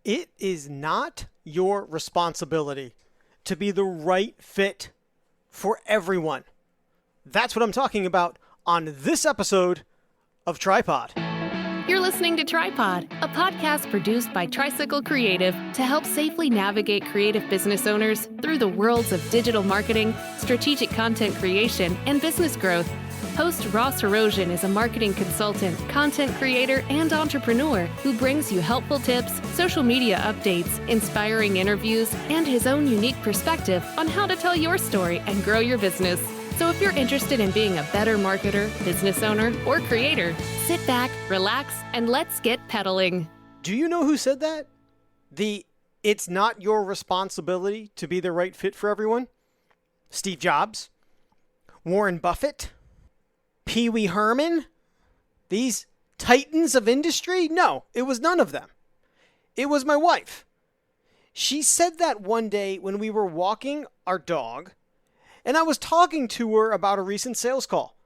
It is not your responsibility to be the right fit for everyone. That's what I'm talking about on this episode of Tripod. You're listening to Tripod, a podcast produced by Tricycle Creative to help safely navigate creative business owners through the worlds of digital marketing, strategic content creation, and business growth. Host Ross Erosion is a marketing consultant, content creator, and entrepreneur who brings you helpful tips, social media updates, inspiring interviews, and his own unique perspective on how to tell your story and grow your business. So if you're interested in being a better marketer, business owner, or creator, sit back, relax, and let's get pedaling. Do you know who said that? It's not your responsibility to be the right fit for everyone? Steve Jobs? Warren Buffett? Pee Wee Herman? These titans of industry? No, it was none of them. It was my wife. She said that one day when we were walking our dog, and I was talking to her about a recent sales call.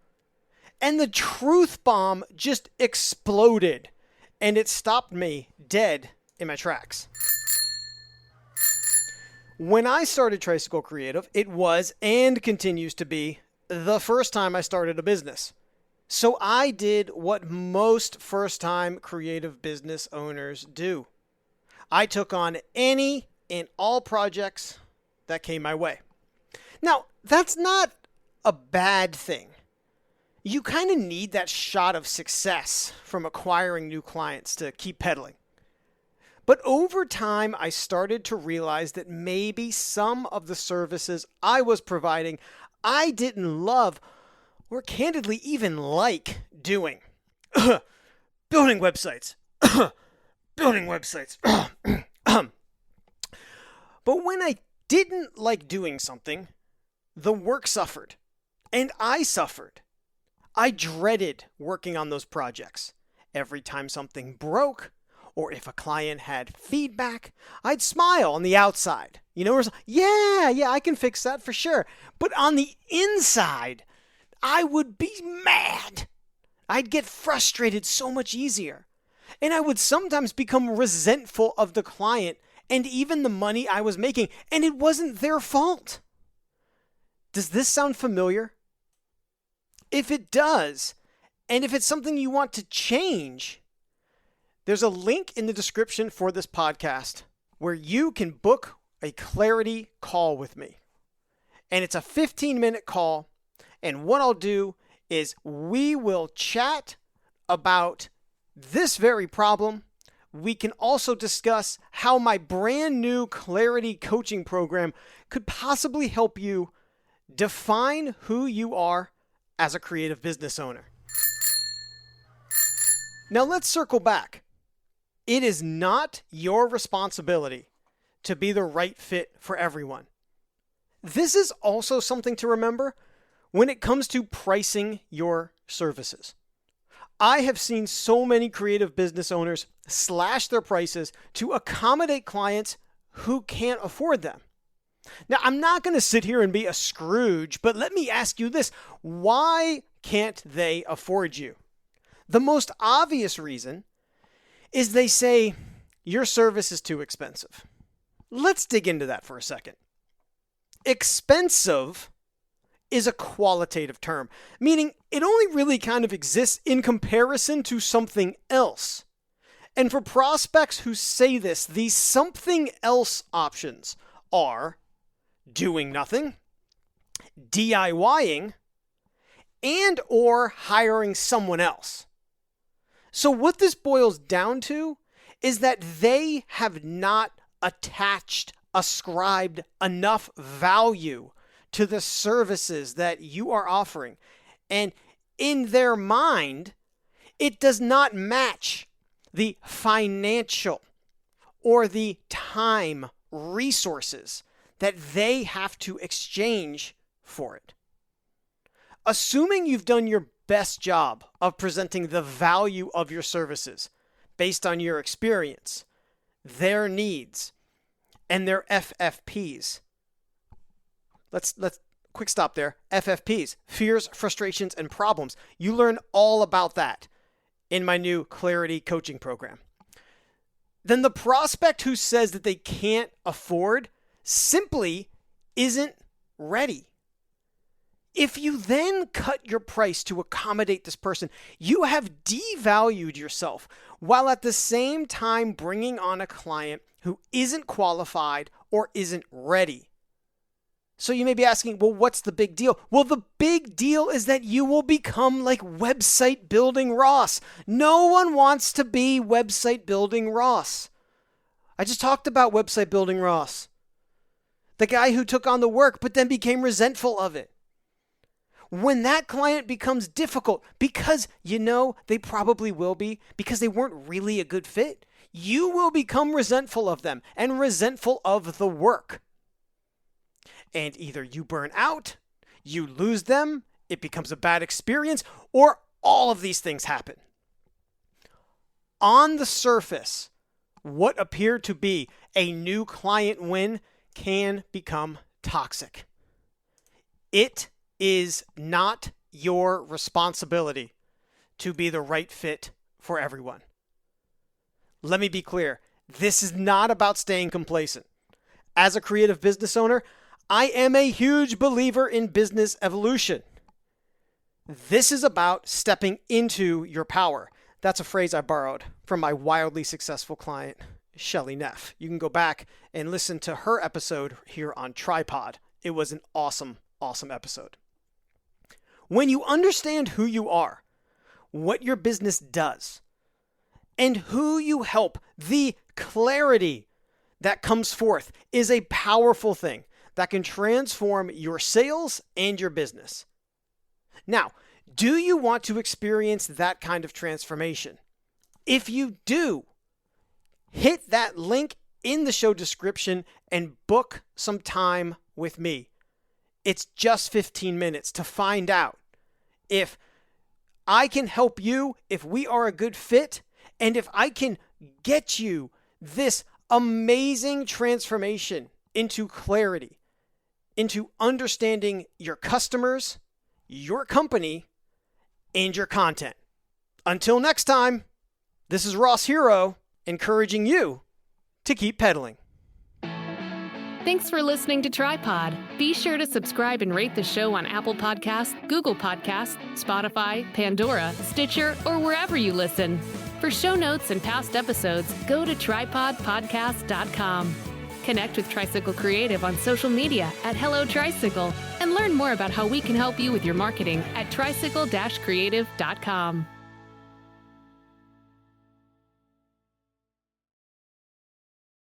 And the truth bomb just exploded, and it stopped me dead in my tracks. When I started Tricycle Creative, it was and continues to be the first time I started a business. So I did what most first-time creative business owners do. I took on any and all projects that came my way. Now, that's not a bad thing. You kind of need that shot of success from acquiring new clients to keep pedaling. But over time, I started to realize that maybe some of the services I was providing I didn't love or candidly even like doing. Building websites. Building websites. But when I didn't like doing something, the work suffered, and I suffered. I dreaded working on those projects. Every time something broke, or if a client had feedback, I'd smile on the outside. You know, yeah, I can fix that for sure. But on the inside, I would be mad. I'd get frustrated so much easier. And I would sometimes become resentful of the client and even the money I was making, and it wasn't their fault. Does this sound familiar? If it does, and if it's something you want to change, there's a link in the description for this podcast where you can book a clarity call with me. And it's a 15-minute call. And what I'll do is we will chat about this very problem. We can also discuss how my brand new clarity coaching program could possibly help you define who you are as a creative business owner. Now let's circle back. It is not your responsibility to be the right fit for everyone. This is also something to remember when it comes to pricing your services. I have seen so many creative business owners slash their prices to accommodate clients who can't afford them. Now, I'm not going to sit here and be a Scrooge, but let me ask you this. Why can't they afford you? The most obvious reason is they say, your service is too expensive. Let's dig into that for a second. Expensive is a qualitative term, meaning it only really kind of exists in comparison to something else. And for prospects who say this, these something else options are doing nothing, DIYing, and or hiring someone else. So what this boils down to is that they have not ascribed enough value to the services that you are offering. And in their mind, it does not match the financial or the time resources that they have to exchange for it. Assuming you've done your best job of presenting the value of your services based on your experience, their needs, and their FFPs. Let's quick stop there. FFPs, fears, frustrations, and problems. You learn all about that in my new Clarity coaching program. then the prospect who says that they can't afford simply isn't ready. If you then cut your price to accommodate this person, you have devalued yourself while at the same time bringing on a client who isn't qualified or isn't ready. So you may be asking, well, what's the big deal? Well, the big deal is that you will become like website building Ross. No one wants to be website building Ross. I just talked about website building Ross. The guy who took on the work but then became resentful of it. When that client becomes difficult, because they probably will be, because they weren't really a good fit, you will become resentful of them and resentful of the work. And either you burn out, you lose them, it becomes a bad experience, or all of these things happen. On the surface, what appeared to be a new client win can become toxic. It is not your responsibility to be the right fit for everyone. Let me be clear. This is not about staying complacent. As a creative business owner, I am a huge believer in business evolution. This is about stepping into your power. That's a phrase I borrowed from my wildly successful client, Shelly Neff. You can go back and listen to her episode here on Tripod. It was an awesome, awesome episode. When you understand who you are, what your business does, and who you help, the clarity that comes forth is a powerful thing that can transform your sales and your business. Now, do you want to experience that kind of transformation? If you do, hit that link in the show description and book some time with me. It's just 15 minutes to find out if I can help you, if we are a good fit, and if I can get you this amazing transformation into clarity, into understanding your customers, your company, and your content. Until next time, this is Ross Hero, encouraging you to keep pedaling. Thanks for listening to Tripod. Be sure to subscribe and rate the show on Apple Podcasts, Google Podcasts, Spotify, Pandora, Stitcher, or wherever you listen. For show notes and past episodes, go to tripodpodcast.com. Connect with Tricycle Creative on social media at Hello Tricycle and learn more about how we can help you with your marketing at tricycle-creative.com.